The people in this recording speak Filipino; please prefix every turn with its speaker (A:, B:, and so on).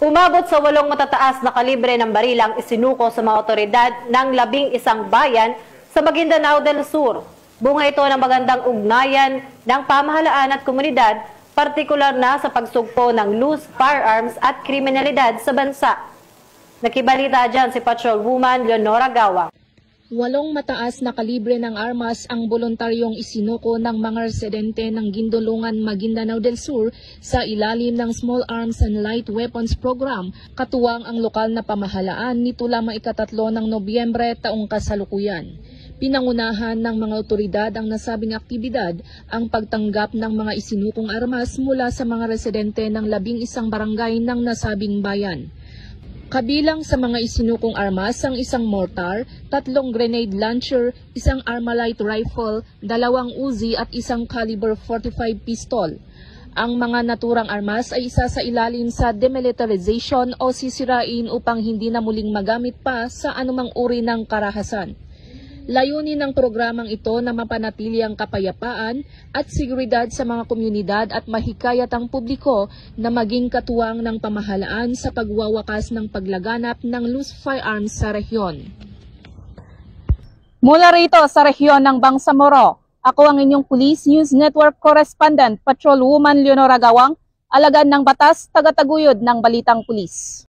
A: Umabot sa 8 matataas na kalibre ng barilang isinuko sa mga otoridad ng 11 bayan sa Maguindanao del Sur. Bunga ito ng magandang ugnayan ng pamahalaan at komunidad, partikular na sa pagsugpo ng loose firearms at kriminalidad sa bansa. Nakibalita dyan si Patrolwoman Leonora Gawang.
B: 8 mataas na kalibre ng armas ang voluntaryong isinuko ng mga residente ng Gindolungan, Maguindanao del Sur sa ilalim ng Small Arms and Light Weapons Program, katuwang ang lokal na pamahalaan nito lamang ika-3 ng Nobyembre taong kasalukuyan. Pinangunahan ng mga otoridad ang nasabing aktibidad ang pagtanggap ng mga isinukong armas mula sa mga residente ng 11 barangay ng nasabing bayan. Kabilang sa mga isinukong armas ang isang mortar, 3 grenade launcher, isang Armalite rifle, 2 Uzi at isang caliber 45 pistol. Ang mga naturang armas ay isa sa ilalim sa demilitarization o sisirain upang hindi na muling magamit pa sa anumang uri ng karahasan. Layunin ng programang ito na mapanatili ang kapayapaan at seguridad sa mga komunidad at mahikayat ang publiko na maging katuwang ng pamahalaan sa pagwawakas ng paglaganap ng loose firearms sa rehiyon.
C: Mula rito sa rehiyon ng Bangsamoro, ako ang inyong Police News Network Correspondent, Patrolwoman Leonora Gawang, alagad ng batas, tagataguyod ng Balitang Pulis.